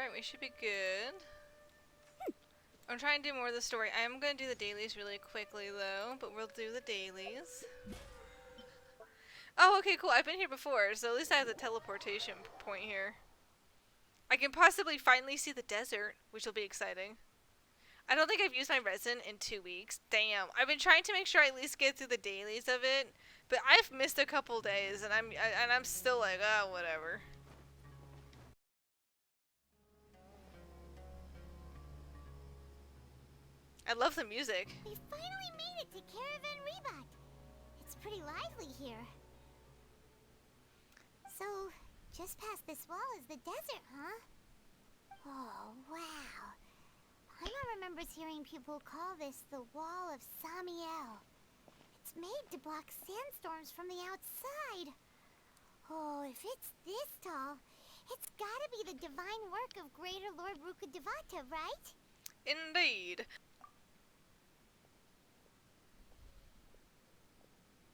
Alright, we should be good. I'm trying to do more of the story. I am going to do the dailies really quickly though, but we'll do the dailies. Oh, okay, cool. I've been here before, so at least I have the teleportation point here. I can possibly finally see the desert, which will be exciting. I don't think I've used my resin in 2 weeks. Damn. I've been trying to make sure I at least get through the dailies of it, but I've missed a couple days, and I'm still like, oh, whatever. I love the music. We finally made it to Caravan Rebat. It's pretty lively here. So, just past this wall is the desert, huh? Oh, wow. Paimon remembers hearing people call this the Wall of Samiel. It's made to block sandstorms from the outside. Oh, if it's this tall, it's gotta be the divine work of Greater Lord Rukkhadevata, right? Indeed.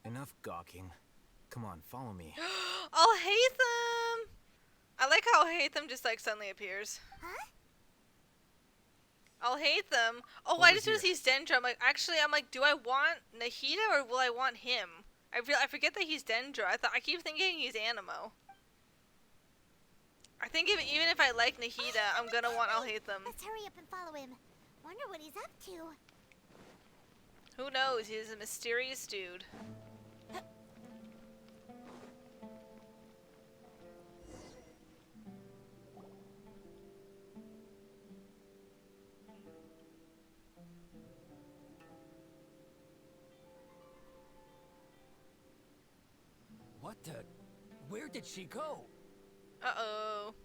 Enough gawking. Come on, follow me. Alhaitham! I like how Alhaitham just like suddenly appears. Huh? Alhaitham? Oh, Over I just here. noticed he's Dendra. I'm like, do I want Nahida or will I want him? I forget that he's Dendra. I keep thinking he's Animo. I think even if I like Nahida, I'm gonna want Alhaitham. Let's hurry up and follow him. Wonder what he's up to. Who knows? He's a mysterious dude. What the? Where did she go? Uh-oh.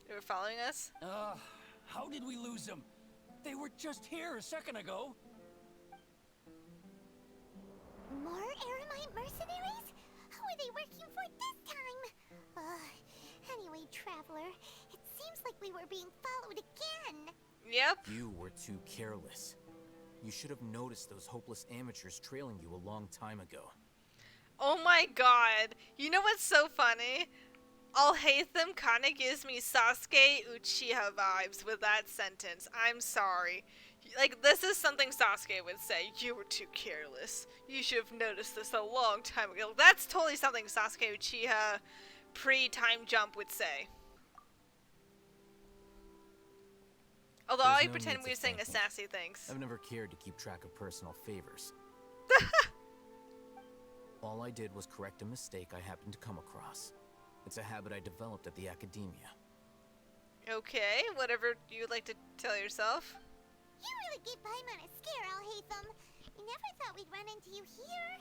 They were following us? How did we lose them? They were just here a second ago. More Eremite mercenaries? Who are they working for this time? Anyway, Traveler, it seems like we were being followed again. Yep. You were too careless. You should have noticed those hopeless amateurs trailing you a long time ago. Oh my god. You know what's so funny? Alhaitham kinda gives me Sasuke Uchiha vibes with that sentence. I'm sorry. Like, this is something Sasuke would say. You were too careless. You should have noticed this a long time ago. That's totally something Sasuke Uchiha pre-time jump would say. Although There's I no pretend need we to were saying thank a me. sassy things. I've never cared to keep track of personal favors. All I did was correct a mistake I happened to come across. It's a habit I developed at the academia. Okay, whatever you'd like to tell yourself. You really gave Paimon a scare, Alhaitham. We never thought we'd run into you here.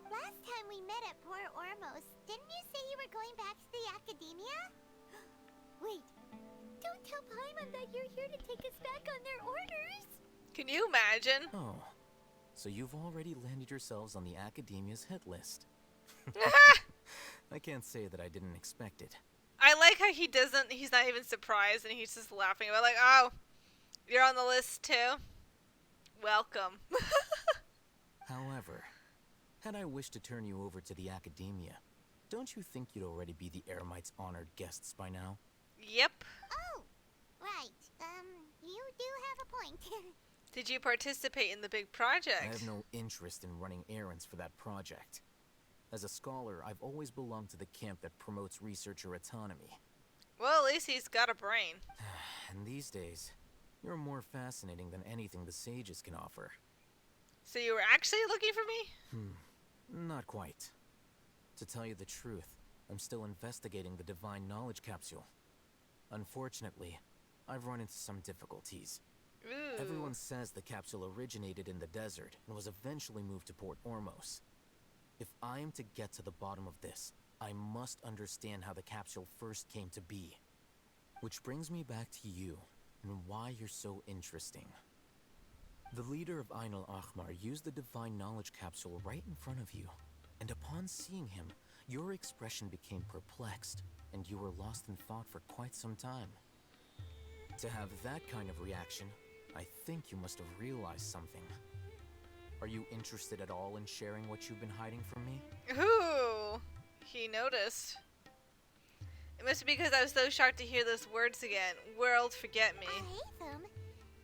Last time we met at Port Ormos, didn't you say you were going back to the academia? Wait, don't tell Paimon that you're here to take us back on their orders. Can you imagine? Oh, so you've already landed yourselves on the academia's hit list. I can't say that I didn't expect it. I like how he's not even surprised and he's just laughing about like, oh, you're on the list too? Welcome. However, had I wished to turn you over to the academia, don't you think you'd already be the Eremites' honored guests by now? Yep. Oh, right. You do have a point. Did you participate in the big project? I have no interest in running errands for that project. As a scholar, I've always belonged to the camp that promotes researcher autonomy. Well, at least he's got a brain. And these days, you're more fascinating than anything the sages can offer. So you were actually looking for me? Not quite. To tell you the truth, I'm still investigating the divine knowledge capsule. Unfortunately, I've run into some difficulties. Ooh. Everyone says the capsule originated in the desert and was eventually moved to Port Ormos. If I am to get to the bottom of this, I must understand how the capsule first came to be. Which brings me back to you, and why you're so interesting. The leader of Ainul Ahmar used the divine knowledge capsule right in front of you, and upon seeing him, your expression became perplexed, and you were lost in thought for quite some time. To have that kind of reaction, I think you must have realized something. Are you interested at all in sharing what you've been hiding from me? Ooh. He noticed. It must be because I was so shocked to hear those words again. World, forget me. Alhaitham,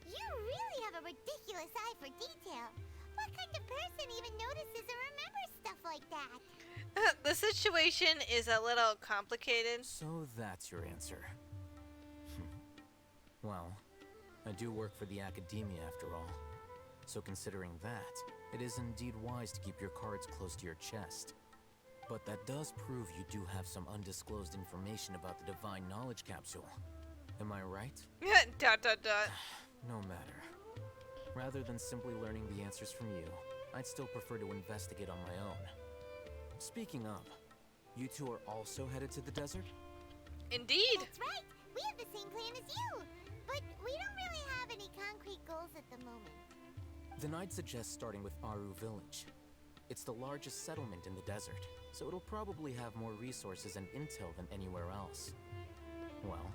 you really have a ridiculous eye for detail. What kind of person even notices or remembers stuff like that? The situation is a little complicated. So that's your answer. Well, I do work for the academia after all. So considering that, it is indeed wise to keep your cards close to your chest. But that does prove you do have some undisclosed information about the Divine Knowledge Capsule. Am I right? Dot dot dot. No matter. Rather than simply learning the answers from you, I'd still prefer to investigate on my own. Speaking of, you two are also headed to the desert? Indeed. That's right. We have the same plan as you. But we don't really have any concrete goals at the moment. Then I'd suggest starting with Aru Village. It's the largest settlement in the desert, so it'll probably have more resources and intel than anywhere else. Well,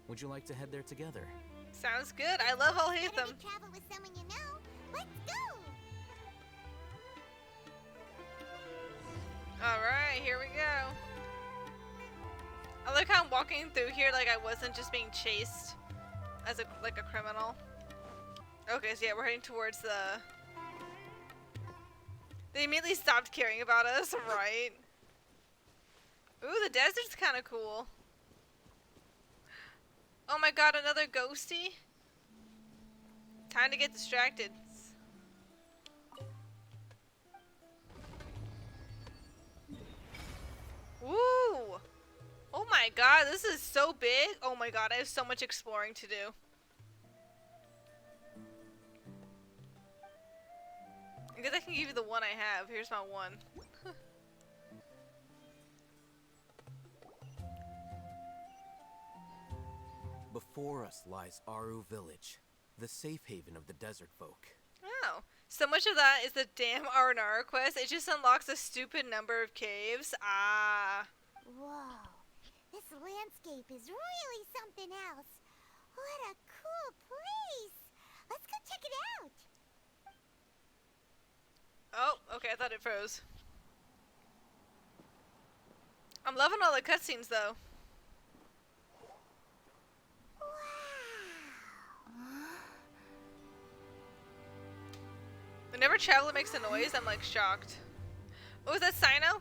would you like to head there together? Sounds good. I love Better Alhaitham. to travel with someone you know. Let's go! Alright, here we go. I like how I'm walking through here like I wasn't just being chased as like a criminal. Okay, so yeah, we're heading towards the... They immediately stopped caring about us, right? Ooh, the desert's kind of cool. Oh my god, another ghosty? Time to get distracted. Woo! Oh my god, this is so big. Oh my god, I have so much exploring to do. I guess I can give you the one I have. Here's my one. Before us lies Aru Village, the safe haven of the desert folk. Oh, so much of that is the damn Arnara quest. It just unlocks a stupid number of caves. Ah. Whoa. This landscape is really something else. What a cool place. Let's go check it out. Oh, okay, I thought it froze. I'm loving all the cutscenes though. Whenever Traveler makes a noise, I'm like shocked. Oh, is that Cyno?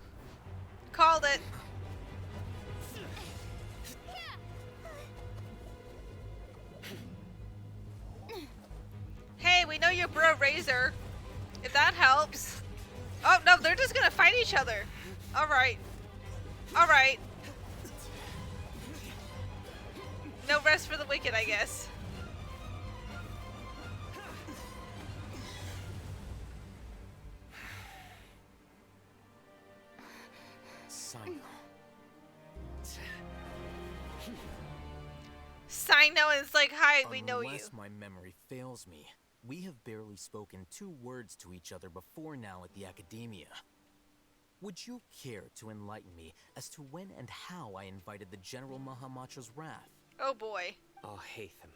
Called it. Hey, we know you're Bro Razor. If that helps. Oh, no, they're just gonna fight each other. Alright. Alright. No rest for the wicked, I guess. Cyno. Cyno is like, hi, we know you. Unless my memory fails me, we have barely spoken 2 words to each other before now at the academia. Would you care to enlighten me as to when and how I invited the General Mahamatra's wrath? Oh boy. Alhaitham,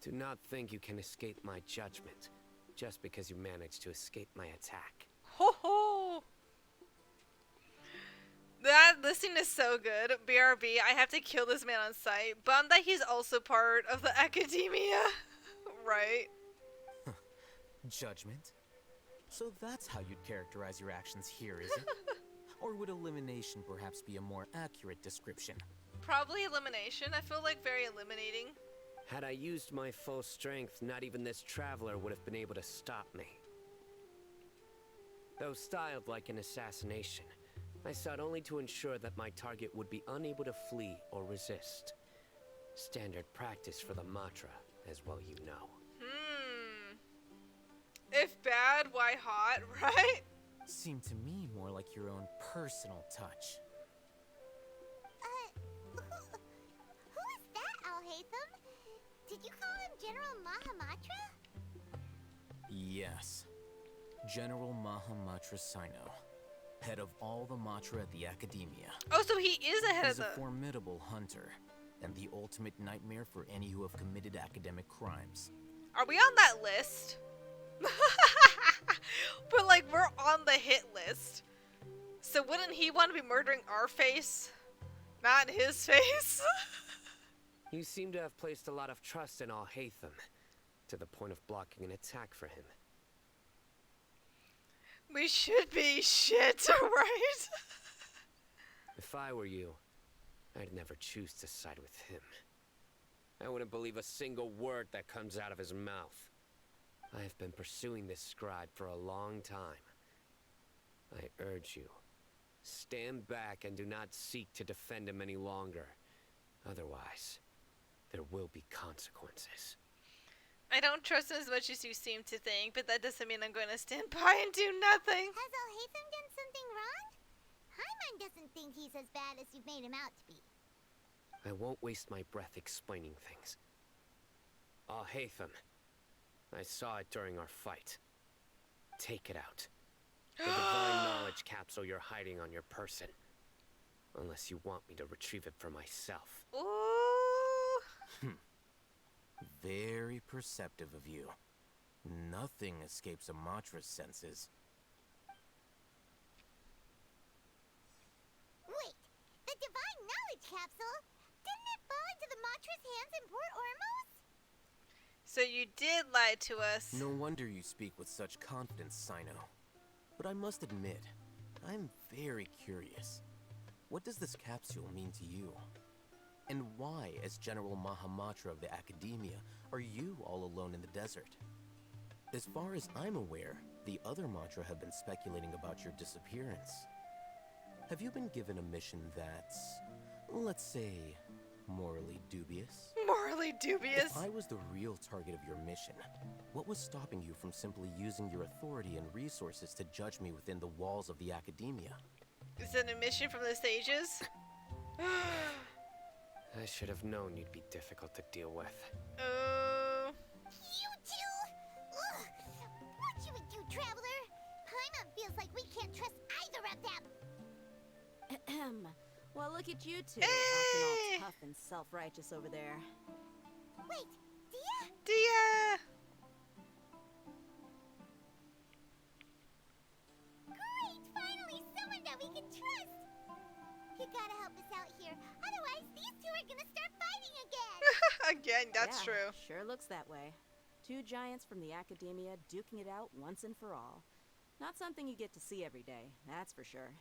do not think you can escape my judgment just because you managed to escape my attack. Ho ho! This scene is so good. BRB, I have to kill this man on sight. Bummed that he's also part of the academia. Right? Judgment? So that's how you'd characterize your actions here, is it? Or would elimination perhaps be a more accurate description? Probably elimination. I feel like very eliminating. Had I used my full strength, not even this traveler would have been able to stop me. Though styled like an assassination, I sought only to ensure that my target would be unable to flee or resist. Standard practice for the Matra, as well you know. If bad, why hot, right? Seemed to me more like your own personal touch. Who is that, Alhaitham? Did you call him General Mahamatra? Yes. General Mahamatra Cyno, head of all the Matra at the Academia. Oh, so he is ahead He's of a the... formidable hunter, and the ultimate nightmare for any who have committed academic crimes. Are we on that list? But like, we're on the hit list. So wouldn't he want to be murdering our face? Not his face. You seem to have placed a lot of trust in Alhaitham, to the point of blocking an attack for him. We should be shit, right? If I were you, I'd never choose to side with him. I wouldn't believe a single word that comes out of his mouth. I have been pursuing this scribe for a long time. I urge you, stand back and do not seek to defend him any longer. Otherwise, there will be consequences. I don't trust him as much as you seem to think, but that doesn't mean I'm going to stand by and do nothing. Has Alhaitham done something wrong? Paimon doesn't think he's as bad as you've made him out to be. I won't waste my breath explaining things. Alhaitham, I saw it during our fight. Take it out. The divine knowledge capsule you're hiding on your person. Unless you want me to retrieve it for myself. Ooh. Very perceptive of you. Nothing escapes a Matra's senses. Wait, the divine knowledge capsule? Didn't it fall into the Matra's hands in Port Ormos? So you did lie to us. No wonder you speak with such confidence, Cyno. But I must admit, I'm very curious. What does this capsule mean to you? And why, as General Mahamatra of the Academia, are you all alone in the desert? As far as I'm aware, the other Matra have been speculating about your disappearance. Have you been given a mission that's, let's say, morally dubious? Morally dubious? If I was the real target of your mission, what was stopping you from simply using your authority and resources to judge me within the walls of the Academia? Is it a mission from the sages? I should have known you'd be difficult to deal with. You two? Ugh! What you would do, Traveler? Paimon feels like we can't trust either of them. Ahem. Well, look at you two, Hey! acting all tough and self-righteous over there. Wait, Dia? Dia! Great! Finally, someone that we can trust! You gotta help us out here, otherwise these two are gonna start fighting again! Again, that's Yeah, true. Sure looks that way. Two giants from the Academia duking it out once and for all. Not something you get to see every day, that's for sure.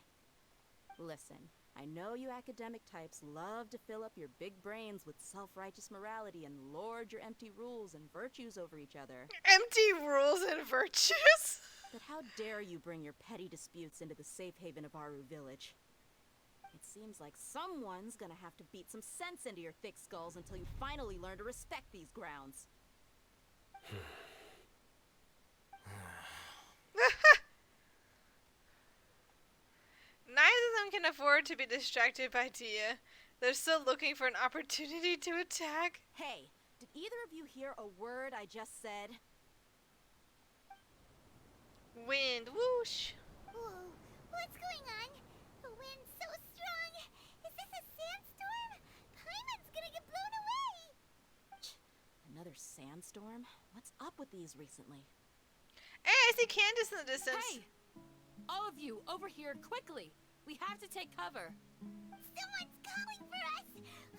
Listen, I know you academic types love to fill up your big brains with self-righteous morality and lord your empty rules and virtues over each other. Empty rules and virtues? But how dare you bring your petty disputes into the safe haven of Aru Village? It seems like someone's gonna have to beat some sense into your thick skulls until you finally learn to respect these grounds. Neither of them can afford to be distracted by Dia. They're still looking for an opportunity to attack. Hey, did either of you hear a word I just said? Wind, whoosh. Whoa, what's going on? The wind's so strong! Is this a sandstorm? Paimon's gonna get blown away! Another sandstorm? What's up with these recently? Hey, I see Candace in the distance. Hey! All of you, over here, quickly! We have to take cover. Someone's calling for us!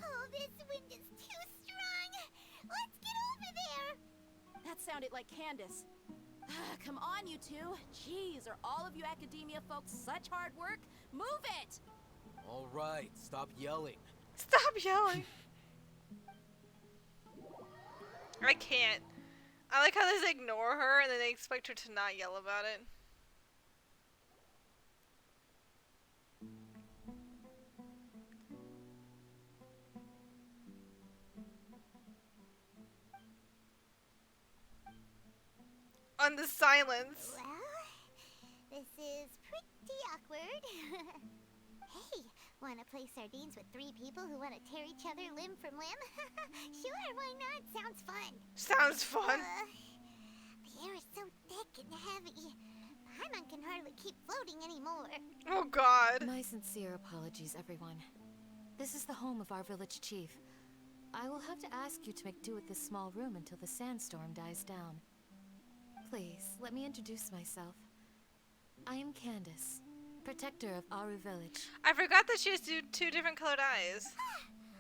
Oh, this wind is too strong! Let's get over there! That sounded like Candace. Come on, you two. Jeez, are all of you Academia folks such hard work? Move it! All right, stop yelling. Stop yelling. I can't. I like how they just ignore her and then they expect her to not yell about it. On the silence. Well, this is pretty awkward. Hey, wanna play sardines with three people who wanna tear each other limb from limb? Sure, why not? Sounds fun. Sounds fun. The air is so thick and heavy. Paimon can hardly keep floating anymore. Oh god. My sincere apologies, everyone. This is the home of our village chief. I will have to ask you to make do with this small room until the sandstorm dies down. Please, let me introduce myself. I am Candace, protector of Aru Village. I forgot that she has two different colored eyes.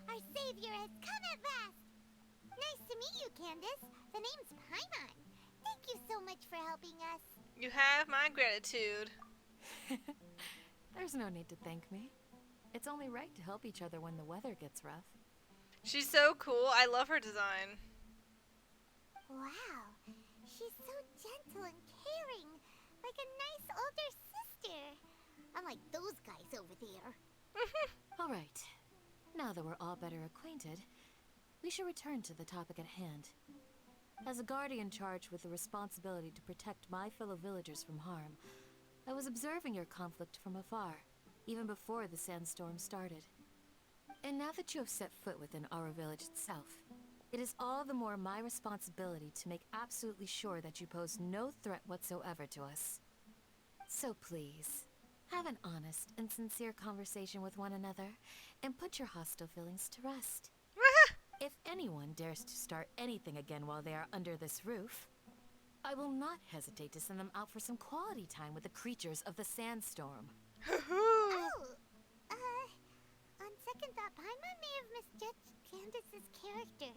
Our savior has come at last! Nice to meet you, Candace. The name's Paimon. Thank you so much for helping us. You have my gratitude. There's no need to thank me. It's only right to help each other when the weather gets rough. She's so cool. I love her design. Wow, she's so gentle and caring, like a nice older sister. Unlike those guys over there. All right. Now that we're all better acquainted, we should return to the topic at hand. As a guardian charged with the responsibility to protect my fellow villagers from harm, I was observing your conflict from afar, even before the sandstorm started. And now that you have set foot within our village itself, it is all the more my responsibility to make absolutely sure that you pose no threat whatsoever to us. So please, have an honest and sincere conversation with one another, and put your hostile feelings to rest. If anyone dares to start anything again while they are under this roof, I will not hesitate to send them out for some quality time with the creatures of the sandstorm. Oh, on second thought, Paimon may have misjudged Candace's character.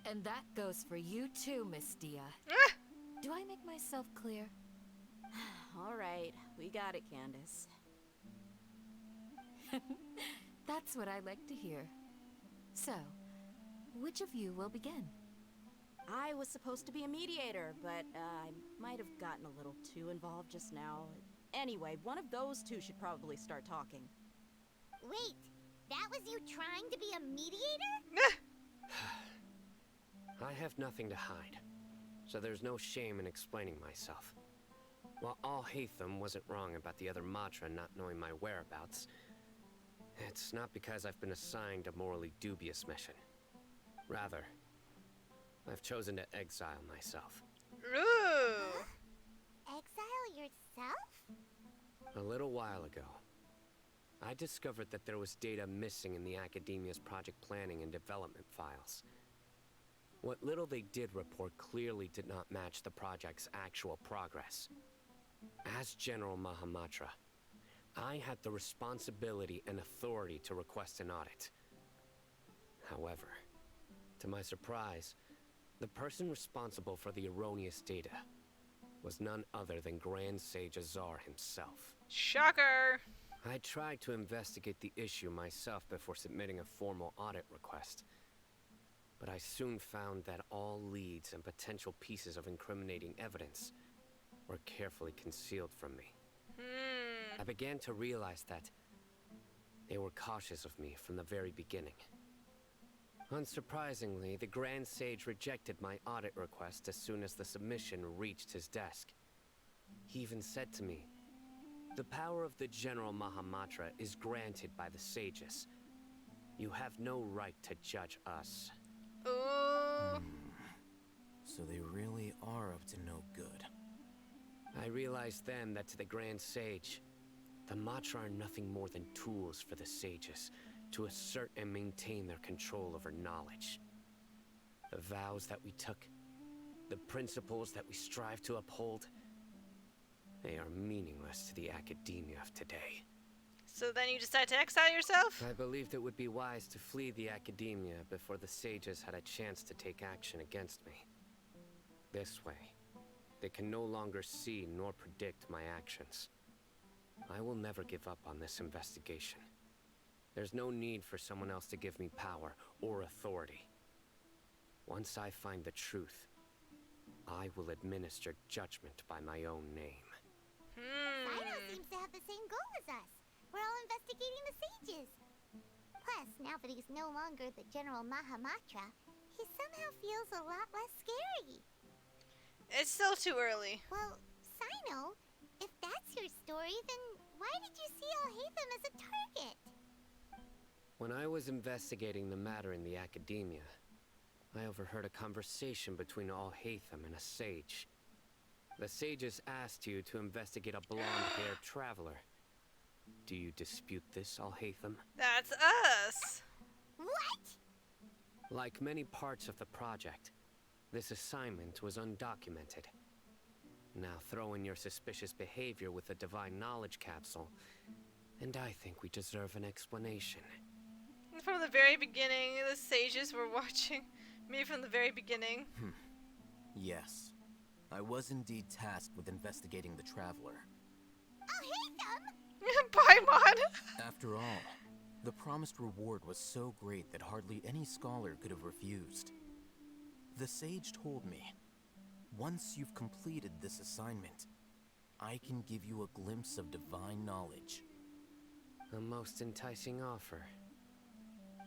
And that goes for you too, Miss Dia. Do I make myself clear? All right, we got it, Candace. That's what I like to hear. So, which of you will begin? I was supposed to be a mediator, but I might have gotten a little too involved just now. Anyway, one of those two should probably start talking. Wait, that was you trying to be a mediator? I have nothing to hide, so there's no shame in explaining myself. While Alhaitham wasn't wrong about the other Matra not knowing my whereabouts, it's not because I've been assigned a morally dubious mission. Rather, I've chosen to exile myself. Ooh. Exile yourself? A little while ago, I discovered that there was data missing in the Academia's project planning and development files. What little they did report clearly did not match the project's actual progress. As General Mahamatra, I had the responsibility and authority to request an audit. However, to my surprise, the person responsible for the erroneous data was none other than Grand Sage Azar himself. Shocker. I tried to investigate the issue myself before submitting a formal audit request, but I soon found that all leads and potential pieces of incriminating evidence were carefully concealed from me. I began to realize that they were cautious of me from the very beginning. Unsurprisingly, the Grand Sage rejected my audit request as soon as the submission reached his desk. He even said to me, "The power of the General Mahamatra is granted by the sages. You have no right to judge us." Ooh. So they really are up to no good. I realized then that to the Grand Sage, the Matra are nothing more than tools for the sages to assert and maintain their control over knowledge. The vows that we took, the principles that we strive to uphold, they are meaningless to the academia of today. So then you decide to exile yourself? I believed it would be wise to flee the academia before the sages had a chance to take action against me. This way, they can no longer see nor predict my actions. I will never give up on this investigation. There's no need for someone else to give me power or authority. Once I find the truth, I will administer judgment by my own name. Cyno seems to have the same goal as us. We're all investigating the sages. Plus, now that he's no longer the General Mahamatra, he somehow feels a lot less scary. It's still too early. Well, Cyno, if that's your story, then why did you see Alhaitham as a target? When I was investigating the matter in the academia, I overheard a conversation between Alhaitham and a sage. The sages asked you to investigate a blonde-haired traveler. Do you dispute this, Alhaitham? That's us. What? Like many parts of the project, this assignment was undocumented. Now throw in your suspicious behavior with the divine knowledge capsule, and I think we deserve an explanation. From the very beginning, the sages were watching me from the very beginning. Yes. I was indeed tasked with investigating the Traveler. Alhaitham! Paimon! After all, the promised reward was so great that hardly any scholar could have refused. The sage told me, once you've completed this assignment, I can give you a glimpse of divine knowledge. A most enticing offer.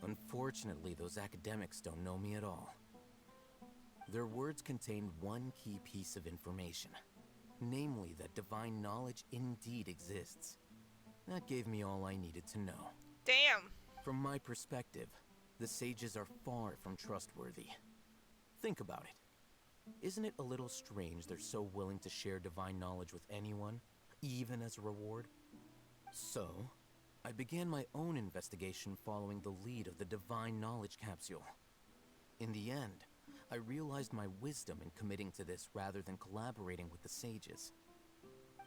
Unfortunately, those academics don't know me at all. Their words contained one key piece of information, namely that divine knowledge indeed exists. That gave me all I needed to know. Damn. From my perspective, the sages are far from trustworthy. Think about it. Isn't it a little strange they're so willing to share divine knowledge with anyone, even as a reward? So, I began my own investigation following the lead of the divine knowledge capsule. In the end, I realized my wisdom in committing to this rather than collaborating with the sages.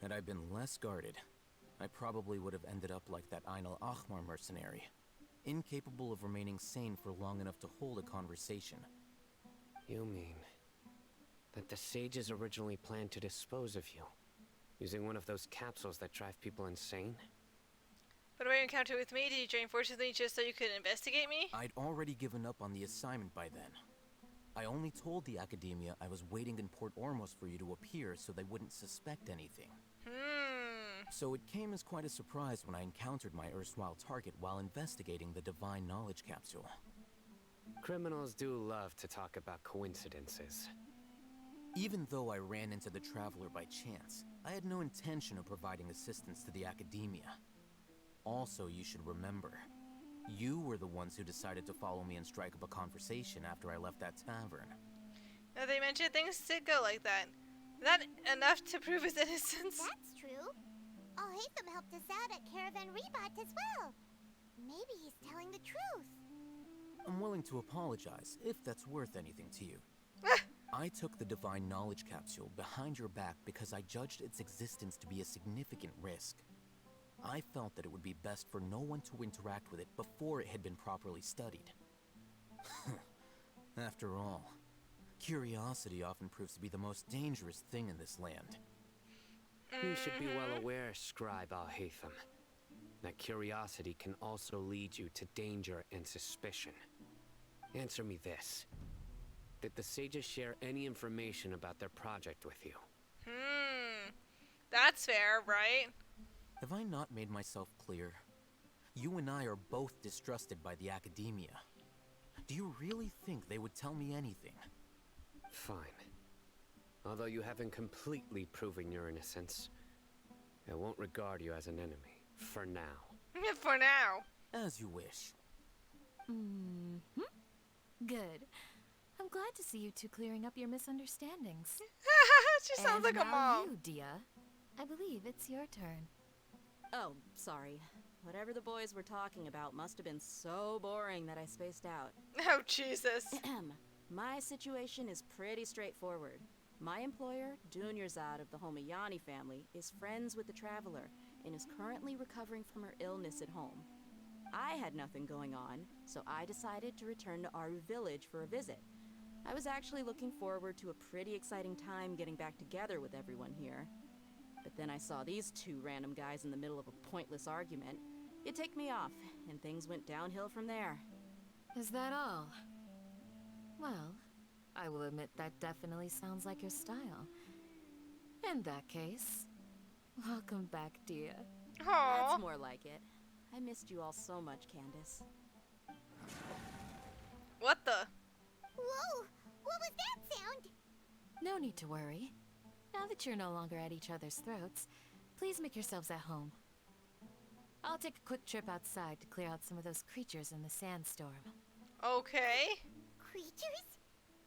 Had I been less guarded, I probably would have ended up like that Alhaitham mercenary, incapable of remaining sane for long enough to hold a conversation. You mean that the sages originally planned to dispose of you, using one of those capsules that drive people insane? But when you encounter with me, did you join forces with me just so you could investigate me? I'd already given up on the assignment by then. I only told the Academia I was waiting in Port Ormos for you to appear so they wouldn't suspect anything. So it came as quite a surprise when I encountered my erstwhile target while investigating the divine knowledge capsule. Criminals do love to talk about coincidences. Even though I ran into the Traveler by chance, I had no intention of providing assistance to the Academia. Also, you should remember, you were the ones who decided to follow me and strike up a conversation after I left that tavern. Now they mentioned things did go like that. Is that enough to prove his innocence? That's true. Alhaitham helped us out at Caravan Rebat as well. Maybe he's telling the truth. I'm willing to apologize, if that's worth anything to you. I took the divine knowledge capsule behind your back because I judged its existence to be a significant risk. I felt that it would be best for no one to interact with it before it had been properly studied. After all, curiosity often proves to be the most dangerous thing in this land. You should be well aware, Scribe Alhaitham, that curiosity can also lead you to danger and suspicion. Answer me this. Did the sages share any information about their project with you? That's fair, right? Have I not made myself clear? You and I are both distrusted by the Academia. Do you really think they would tell me anything? Fine. Although you haven't completely proven your innocence, I won't regard you as an enemy, for now. For now. As you wish. Good. I'm glad to see you two clearing up your misunderstandings. She sounds like a now mom. you, Dia. I believe it's your turn. Oh, sorry. Whatever the boys were talking about must have been so boring that I spaced out. Oh, Jesus. My situation is pretty straightforward. My employer, Dunyarzad of the Homayani family, is friends with the Traveler and is currently recovering from her illness at home. I had nothing going on, so I decided to return to Aru village for a visit. I was actually looking forward to a pretty exciting time getting back together with everyone here. But then I saw these two random guys in the middle of a pointless argument. It ticked me off, and things went downhill from there. Is that all? Well, I will admit that definitely sounds like your style. In that case, welcome back, Dia. Aww. That's more like it. I missed you all so much, Candace. What the? Whoa! What was that sound? No need to worry. Now that you're no longer at each other's throats, please make yourselves at home. I'll take a quick trip outside to clear out some of those creatures in the sandstorm. Okay. Creatures?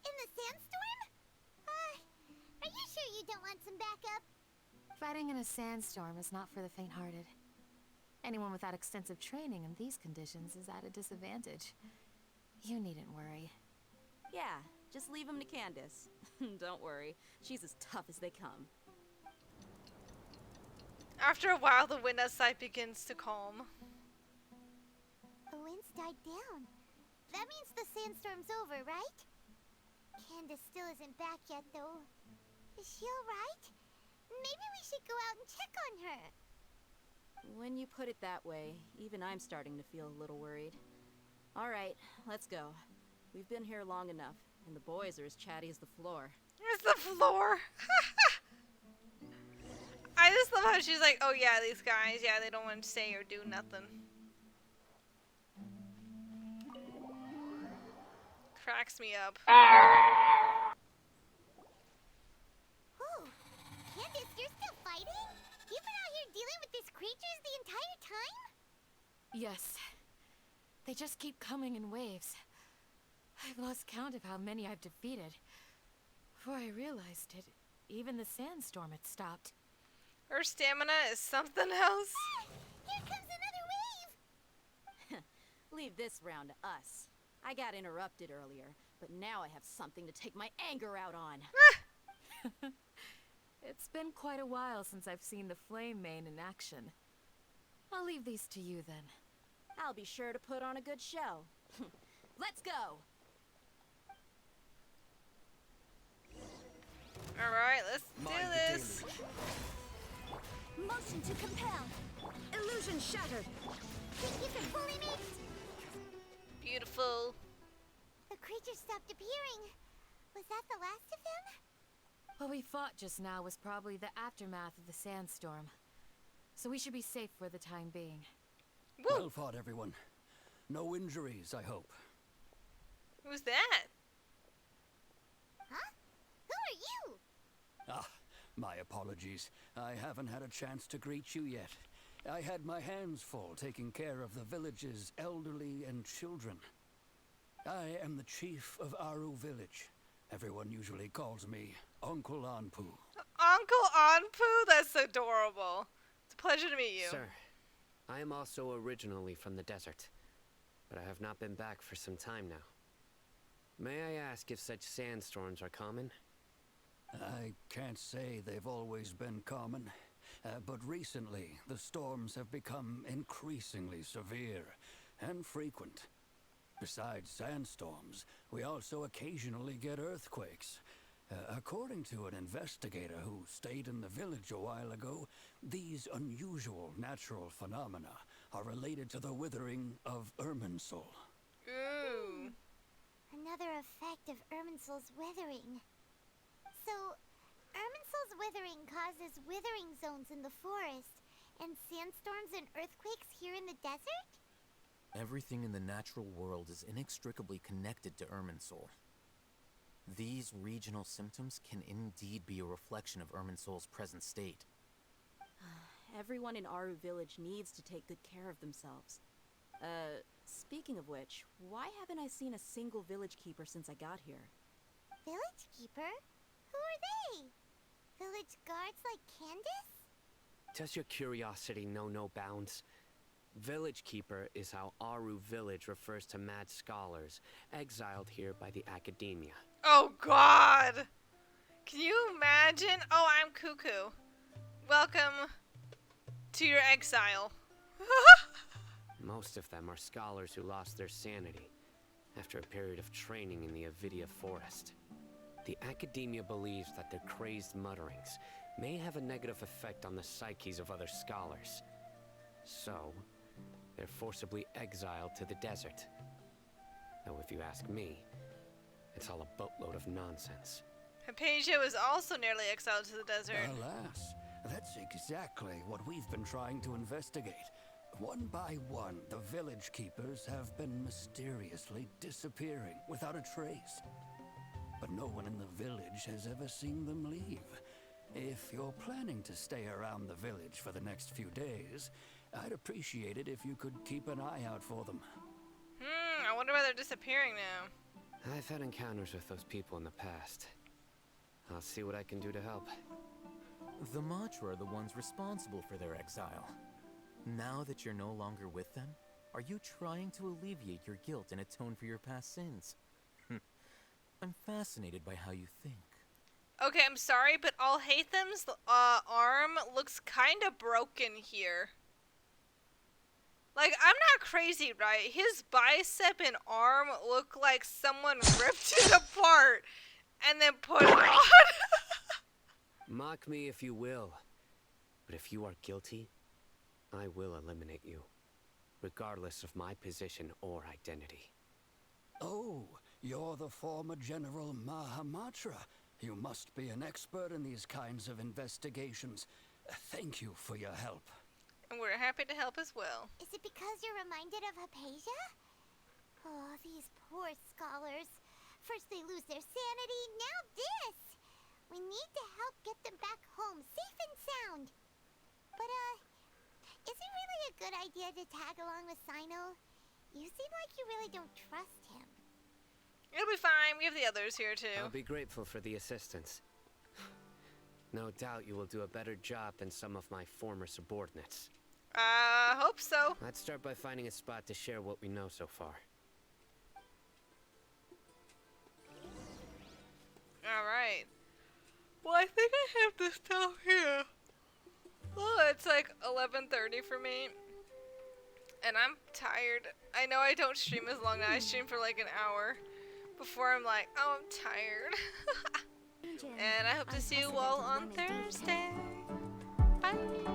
In the sandstorm? Are you sure you don't want some backup? Fighting in a sandstorm is not for the faint-hearted. Anyone without extensive training in these conditions is at a disadvantage. You needn't worry. Yeah, just leave them to Candace. Don't worry, she's as tough as they come. After a while, the wind outside begins to calm. The wind's died down. That means the sandstorm's over, right? Candace still isn't back yet, though. Is she alright? Maybe we should go out and check on her. When you put it that way, even I'm starting to feel a little worried. All right, let's go. We've been here long enough, and the boys are as chatty as the floor. It's the floor. I just love how she's like, oh yeah, these guys, yeah, they don't want to say or do nothing. Cracks me up. Whoa. Candace, you're still fighting? You've been out here dealing with these creatures the entire time? Yes. They just keep coming in waves. I've lost count of how many I've defeated. Before I realized it, even the sandstorm had stopped. Her stamina is something else. Here comes another wave! Leave this round to us. I got interrupted earlier, but now I have something to take my anger out on. It's been quite a while since I've seen the Flame Mane in action. I'll leave these to you then. I'll be sure to put on a good show. Let's go! Alright, let's do this. Motion to compel. Illusion shattered. Thank you for pulling me. Beautiful. The creature stopped appearing. Was that the last of them? What we fought just now was probably the aftermath of the sandstorm. So we should be safe for the time being. Woo. Well fought, everyone. No injuries, I hope. Who's that? Huh? Who are you? Ah, my apologies. I haven't had a chance to greet you yet. I had my hands full taking care of the village's elderly and children. I am the chief of Aru village. Everyone usually calls me Uncle Anpu. Uncle Anpu? That's adorable. It's a pleasure to meet you. Sir, I am also originally from the desert, but I have not been back for some time now. May I ask if such sandstorms are common? I can't say they've always been common, but recently the storms have become increasingly severe and frequent. Besides sandstorms, we also occasionally get earthquakes. According to an investigator who stayed in the village a while ago, these unusual natural phenomena are related to the withering of Irminsul. Ooh. Another effect of Irminsul's withering. So, Irminsul's withering causes withering zones in the forest, and sandstorms and earthquakes here in the desert? Everything in the natural world is inextricably connected to Irminsul. These regional symptoms can indeed be a reflection of Irminsul's present state. Everyone in Aru village needs to take good care of themselves. Speaking of which, why haven't I seen a single village keeper since I got here? Village keeper? Who are they? Village guards like Candace? Does your curiosity know no bounds? Village Keeper is how Aru village refers to mad scholars exiled here by the academia. Oh god! Can you imagine? Oh, I'm Cuckoo. Welcome to your exile. Most of them are scholars who lost their sanity after a period of training in the Avidia forest. The academia believes that their crazed mutterings may have a negative effect on the psyches of other scholars. So, they're forcibly exiled to the desert. Though if you ask me, it's all a boatload of nonsense. Hypatia was also nearly exiled to the desert. Alas, that's exactly what we've been trying to investigate. One by one, the village keepers have been mysteriously disappearing without a trace. But no one in the village has ever seen them leave. If you're planning to stay around the village for the next few days, I'd appreciate it if you could keep an eye out for them. I wonder why they're disappearing now. I've had encounters with those people in the past. I'll see what I can do to help. The Matra are the ones responsible for their exile. Now that you're no longer with them, are you trying to alleviate your guilt and atone for your past sins? I'm fascinated by how you think. Okay, I'm sorry, but Alhaitham's arm looks kind of broken here. Like, I'm not crazy, right? His bicep and arm look like someone ripped it apart and then put it on. Mock me if you will, but if you are guilty, I will eliminate you, regardless of my position or identity. Oh, you're the former General Mahamatra. You must be an expert in these kinds of investigations. Thank you for your help. And we're happy to help as well. Is it because you're reminded of Hypatia? Oh, these poor scholars. First they lose their sanity, now this! We need to help get them back home, safe and sound. But, is it really a good idea to tag along with Cyno? You seem like you really don't trust him. It'll be fine. We have the others here, too. I'll be grateful for the assistance. No doubt you will do a better job than some of my former subordinates. Hope so. Let's start by finding a spot to share what we know so far. Alright. Well, I think I have this down here. Oh, it's like 11:30 for me. And I'm tired. I know I don't stream as long. I stream for like an hour before I'm like, oh, I'm tired. And I hope to see you all on Thursday. Bye.